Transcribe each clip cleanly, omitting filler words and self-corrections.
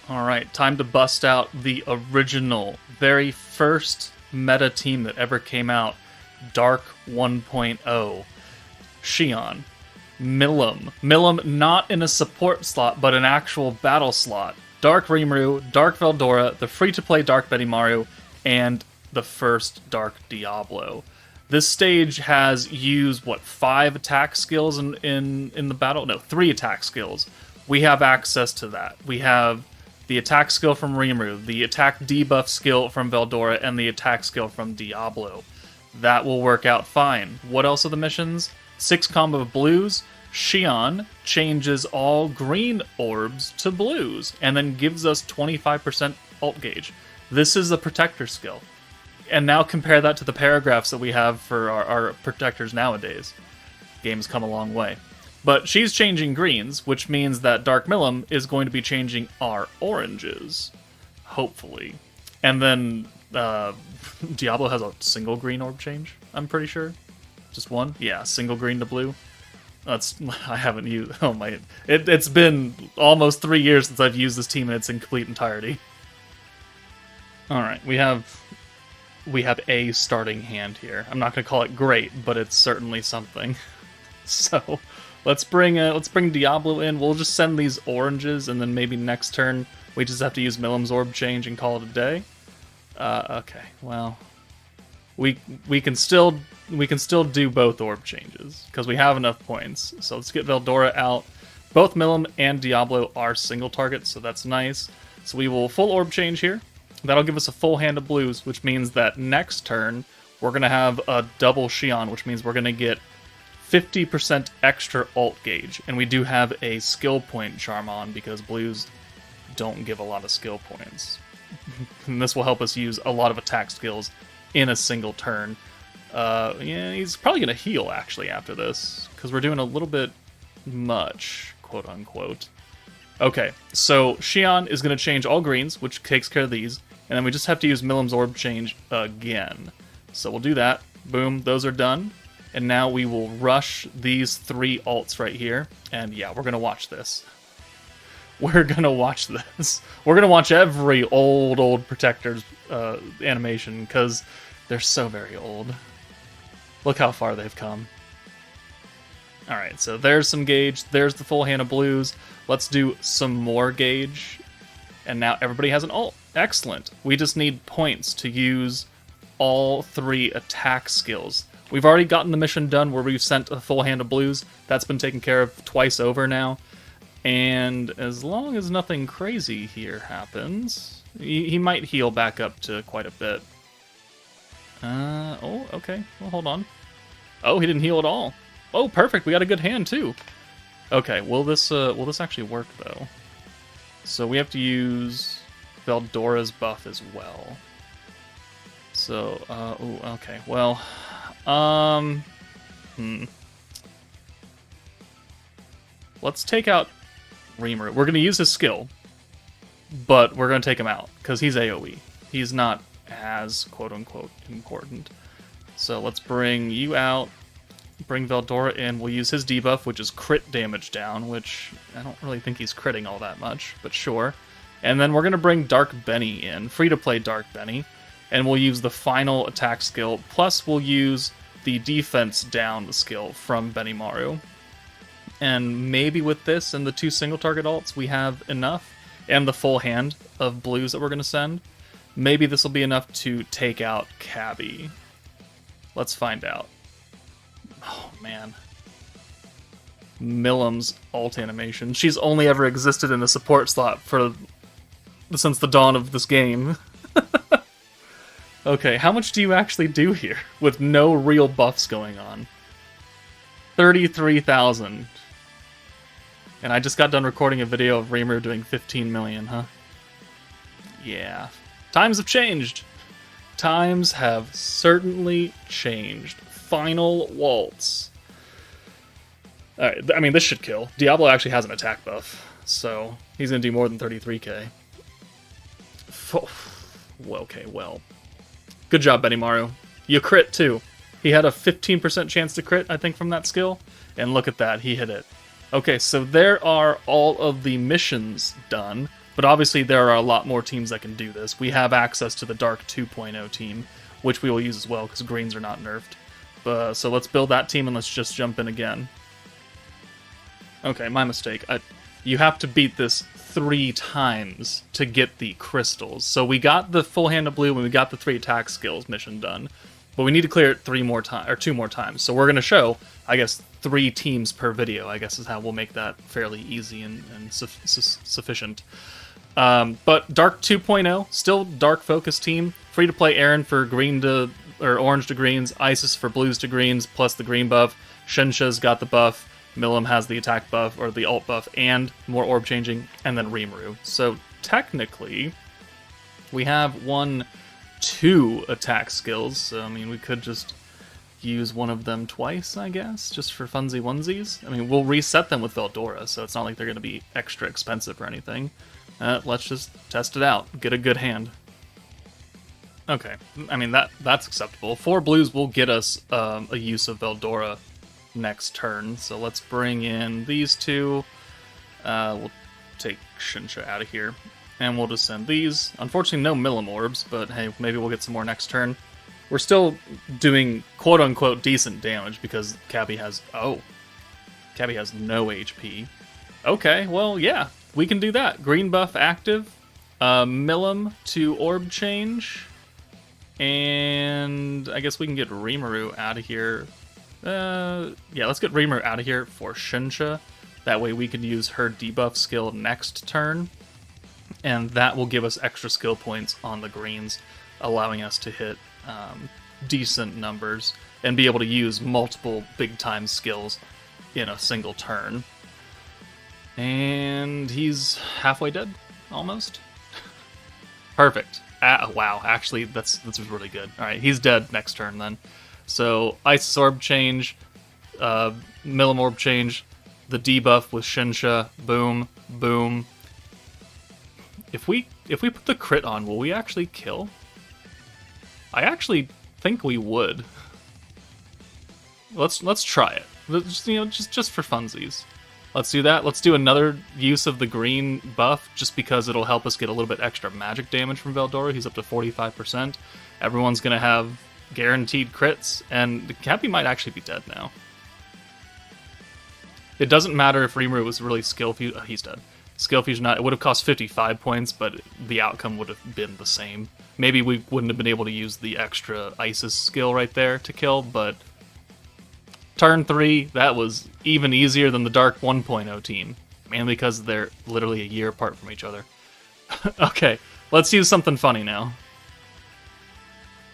Alright, time to bust out the original, very first meta team that ever came out, Dark 1.0. Shion. Milim not in a support slot, but an actual battle slot. Dark Rimuru, Dark Veldora, the free-to-play Dark Benimaru, and the first Dark Diablo. This stage has used, 5 attack skills in the battle? No, 3 attack skills. We have access to that. We have the attack skill from Rimuru, the attack debuff skill from Veldora, and the attack skill from Diablo. That will work out fine. What else are the missions? 6 combo of blues. Shion changes all green orbs to blues, and then gives us 25% ult gauge. This is a protector skill. And now compare that to the paragraphs that we have for our protectors nowadays. Game's come a long way. But she's changing greens, which means that Dark Milim is going to be changing our oranges. Hopefully. And then Diablo has a single green orb change, I'm pretty sure. Just one? Yeah, single green to blue. I haven't used... Oh my... It's been almost 3 years since I've used this team in its complete entirety. Alright, we have a starting hand here. I'm not going to call it great, but it's certainly something. So... Let's bring Diablo in. We'll just send these oranges, and then maybe next turn we just have to use Milim's orb change and call it a day. Okay, well, we can still do both orb changes because we have enough points. So let's get Veldora out. Both Milim and Diablo are single targets, so that's nice. So we will full orb change here. That'll give us a full hand of blues, which means that next turn we're gonna have a double Shion, which means we're gonna get 50% extra ult gauge, and we do have a skill point charm on because blues don't give a lot of skill points. And this will help us use a lot of attack skills in a single turn. Yeah, he's probably going to heal actually after this because we're doing a little bit much, quote unquote. Okay, so Shion is going to change all greens, which takes care of these, and then we just have to use Milim's orb change again. So we'll do that. Boom, those are done. And now we will rush these 3 ults right here. And yeah, we're going to watch this. We're going to watch this. We're going to watch every old Protector's animation because they're so very old. Look how far they've come. Alright, so there's some gauge. There's the full hand of blues. Let's do some more gauge. And now everybody has an ult. Excellent. We just need points to use all 3 attack skills. We've already gotten the mission done where we've sent a full hand of blues. That's been taken care of twice over now. And as long as nothing crazy here happens, he might heal back up to quite a bit. Oh, okay. Well, hold on. Oh, he didn't heal at all. Oh, perfect. We got a good hand, too. Okay, will this actually work, though? So we have to use Veldora's buff as well. So, ooh, okay, well... Let's take out Rimuru. We're going to use his skill, but we're going to take him out, because he's AoE. He's not as, quote-unquote, important. So let's bring you out, bring Veldora in. We'll use his debuff, which is crit damage down, which I don't really think he's critting all that much, but sure. And then we're going to bring Dark Benny in, free-to-play Dark Benny. And we'll use the final attack skill, plus we'll use the defense down skill from Benimaru. And maybe with this and the 2 single target ults, we have enough, and the full hand of blues that we're going to send. Maybe this will be enough to take out Cabby. Let's find out. Oh, man. Milim's ult animation. She's only ever existed in the support slot since the dawn of this game. Okay, how much do you actually do here with no real buffs going on? 33,000. And I just got done recording a video of Rimuru doing 15 million, huh? Yeah. Times have changed. Times have certainly changed. Final waltz. Alright, I mean, this should kill. Diablo actually has an attack buff, so he's going to do more than 33k. Okay, well. Good job, Benimaru. You crit, too. He had a 15% chance to crit, I think, from that skill. And look at that, he hit it. Okay, so there are all of the missions done. But obviously there are a lot more teams that can do this. We have access to the Dark 2.0 team, which we will use as well because greens are not nerfed. So let's build that team and let's just jump in again. Okay, my mistake. You have to beat this 3 times to get the crystals. So we got the full hand of blue when we got the 3 attack skills mission done. But we need to clear it 2 more times. So we're going to show, I guess, 3 teams per video, I guess is how we'll make that fairly easy and sufficient. But Dark 2.0, still dark focus team. Free to play Aaron for orange to greens, Isis for blues to greens, plus the green buff. Shinsha's got the buff. Milim has the attack buff, or the alt buff, and more orb changing, and then Rimuru. So technically, we have 2 attack skills. So, I mean, we could just use one of them twice, I guess, just for funsy onesies. I mean, we'll reset them with Veldora, so it's not like they're going to be extra expensive or anything. Let's just test it out. Get a good hand. Okay, I mean, that's acceptable. 4 blues will get us a use of Veldora next turn, so let's bring in these 2. We'll take Shinsha out of here, and we'll just send these. Unfortunately, no Milim orbs, but hey, maybe we'll get some more next turn. We're still doing quote-unquote decent damage because Cabby has no HP. Okay, well, yeah, we can do that. Green buff active, Milim to orb change, and I guess we can get Rimuru out of here. Yeah, let's get Rimuru out of here for Shinsha. That way we can use her debuff skill next turn, and that will give us extra skill points on the greens, allowing us to hit decent numbers and be able to use multiple big-time skills in a single turn. And he's halfway dead, almost. Perfect. Wow, actually, that's really good. All right, he's dead next turn then. So Isis Orb change, Milim Orb change, the debuff with Shinsha, boom, boom. If we put the crit on, will we actually kill? I actually think we would. Let's try it. Just for funsies. Let's do that. Let's do another use of the green buff, just because it'll help us get a little bit extra magic damage from Veldora. He's up to 45%. Everyone's gonna have guaranteed crits, and the Cappy might actually be dead now. It doesn't matter if Rimuru was really skill fusion. He's dead. Skill fusion, it would have cost 55 points, but the outcome would have been the same. Maybe we wouldn't have been able to use the extra Isis skill right there to kill, but turn 3, that was even easier than the Dark 1.0 team, mainly because they're literally a year apart from each other. Okay, let's use something funny now.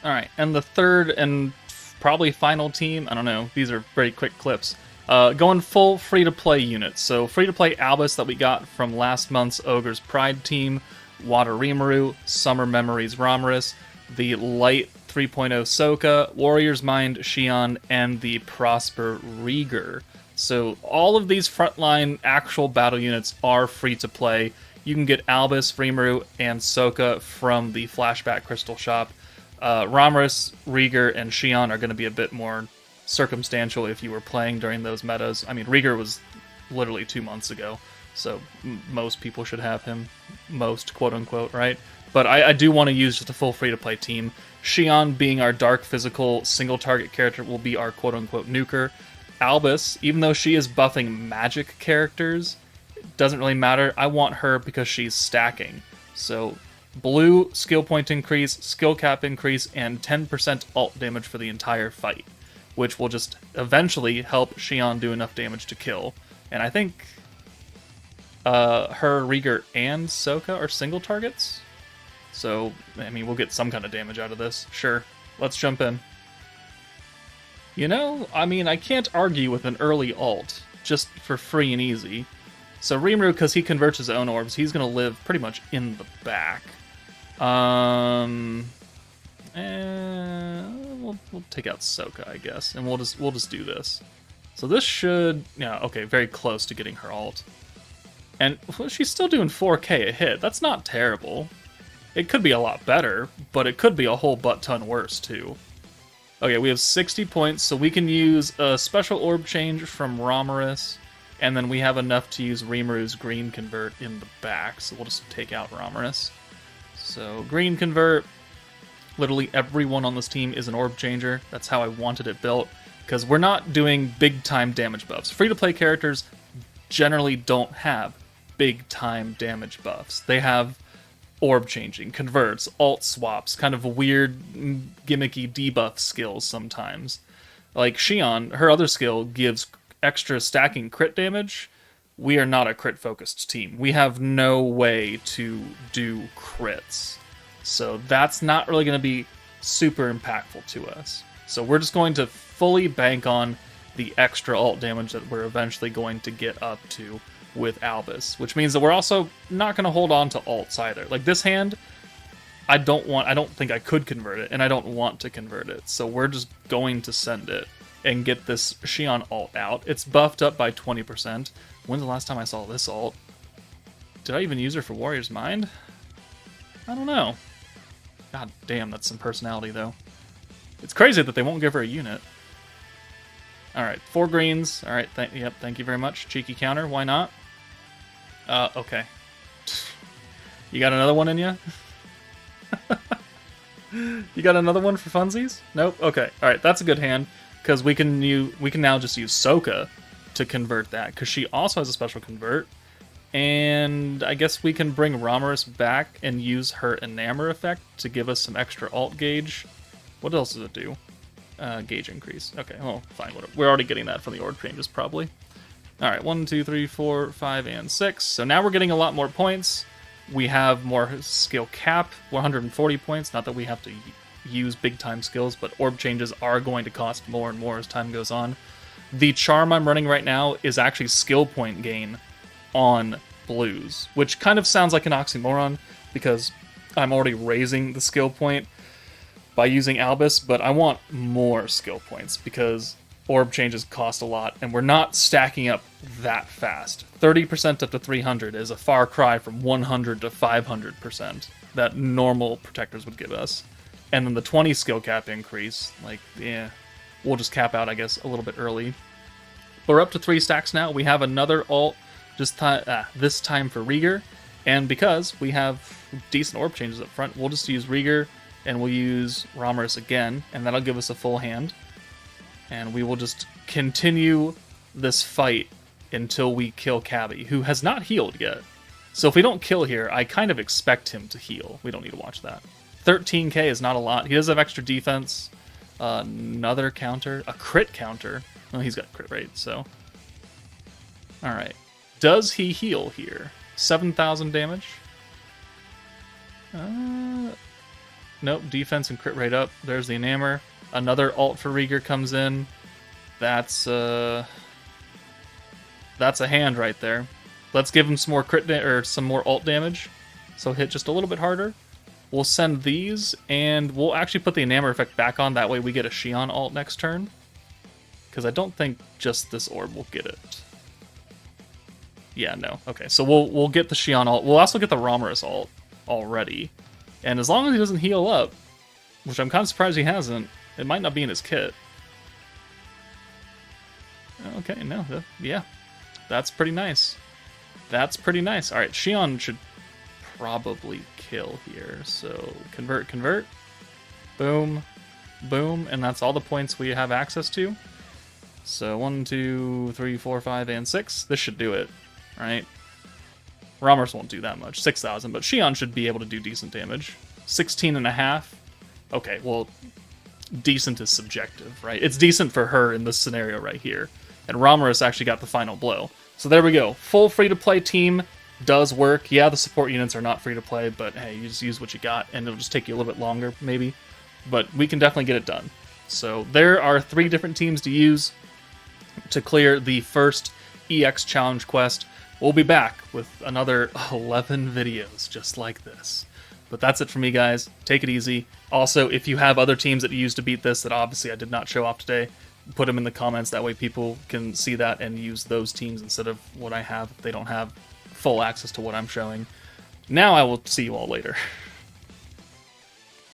Alright, and the third and probably final team, I don't know, these are very quick clips. Going full free-to-play units. So free-to-play Albus that we got from last month's Ogre's Pride team, Water Rimuru, Summer Memories Ramorous, the Light 3.0 Soka, Warrior's Mind Shion, and the Prosper Rieger. So all of these frontline actual battle units are free-to-play. You can get Albus, Rimuru, and Soka from the Flashback Crystal Shop. Ramorous, Rieger, and Shion are going to be a bit more circumstantial if you were playing during those metas. I mean, Rieger was literally 2 months ago, so most people should have him. Most, quote-unquote, right? But I do want to use just a full free-to-play team. Shion, being our dark physical single-target character, will be our quote-unquote nuker. Albus, even though she is buffing magic characters, doesn't really matter. I want her because she's stacking. So blue, skill point increase, skill cap increase, and 10% alt damage for the entire fight, which will just eventually help Shion do enough damage to kill. And I think her, Rieger, and Soka are single targets. So, I mean, we'll get some kind of damage out of this. Sure, let's jump in. You know, I mean, I can't argue with an early alt, just for free and easy. So Rimuru, because he converts his own orbs, he's going to live pretty much in the back. We'll take out Soka, I guess, and we'll just do this. So this should, yeah, okay, very close to getting her ult. And well, she's still doing 4k a hit. That's not terrible. It could be a lot better, but it could be a whole butt-ton worse, too. Okay, we have 60 points, so we can use a special orb change from Ramorous. And then we have enough to use Rimuru's green convert in the back, so we'll just take out Romulus. So green convert, literally everyone on this team is an orb changer. That's how I wanted it built, because we're not doing big time damage buffs. Free-to-play characters generally don't have big time damage buffs. They have orb changing, converts, alt swaps, kind of weird gimmicky debuff skills sometimes. Like Xion, her other skill gives extra stacking crit damage. We are not a crit focused team. We have no way to do crits. So that's not really going to be super impactful to us. So we're just going to fully bank on the extra alt damage that we're eventually going to get up to with Albus, which means that we're also not going to hold on to alts either. Like this hand, I don't think I could convert it, and I don't want to convert it. So we're just going to send it and get this Xion alt out. It's buffed up by 20%. When's the last time I saw this alt? Did I even use her for Warrior's Mind? I don't know. God damn, that's some personality, though. It's crazy that they won't give her a unit. Alright, 4 greens. Alright, thank you very much. Cheeky counter, why not? Okay. You got another one in you? You got another one for funsies? Nope? Okay. Alright, that's a good hand, because we can now just use Sokka to convert that, because she also has a special convert. And I guess we can bring Romulus back and use her Enamor effect to give us some extra alt gauge. What else does it do? Gauge increase. Okay, well, fine. Whatever. We're already getting that from the orb changes, probably. Alright, 1, 2, 3, 4, 5, and 6. So now we're getting a lot more points. We have more skill cap, 140 points. Not that we have to use big-time skills, but orb changes are going to cost more and more as time goes on. The charm I'm running right now is actually skill point gain on blues, which kind of sounds like an oxymoron, because I'm already raising the skill point by using Albus, but I want more skill points, because orb changes cost a lot, and we're not stacking up that fast. 30% up to 300 is a far cry from 100 to 500% that normal protectors would give us. And then the 20 skill cap increase, like, yeah, we'll just cap out, I guess, a little bit early. But we're up to 3 stacks now. We have another alt this time for Rieger, and because we have decent orb changes up front, we'll just use Rieger, and we'll use Romulus again, and that'll give us a full hand. And we will just continue this fight until we kill Cabby, who has not healed yet. So if we don't kill here, I kind of expect him to heal. We don't need to watch that. 13k is not a lot. He does have extra defense. Another counter. A crit counter. Well, he's got crit rate, so... Alright. Does he heal here? 7,000 damage? Nope, defense and crit rate up. There's the Enamor. Another alt for Rieger comes in. That's a hand right there. Let's give him some more or some more alt damage. So hit just a little bit harder. We'll send these, and we'll actually put the Enamor effect back on. That way we get a Xion alt next turn. Because I don't think just this orb will get it. Yeah, no. Okay, so we'll get the Xion alt. We'll also get the Romulus alt already. And as long as he doesn't heal up, which I'm kind of surprised he hasn't, it might not be in his kit. Okay, no, yeah. That's pretty nice. That's pretty nice. Alright, Xion should probably kill here. So, convert. Boom. Boom. And that's all the points we have access to. So, 1, 2, 3, 4, 5, and 6. This should do it, right? Romulus won't do that much. 6,000, but Xion should be able to do decent damage. 16.5. Okay, well... decent is subjective, right? It's decent for her in this scenario right here. And Romulus actually got the final blow. So there we go. Full free-to-play team does work. Yeah, the support units are not free-to-play, but hey, you just use what you got, and it'll just take you a little bit longer, maybe. But we can definitely get it done. So there are 3 different teams to use to clear the first EX Challenge quest. We'll be back with another 11 videos just like this. But that's it for me, guys. Take it easy. Also, if you have other teams that you use to beat this that obviously I did not show off today, put them in the comments. That way people can see that and use those teams instead of what I have if they don't have full access to what I'm showing. Now I will see you all later.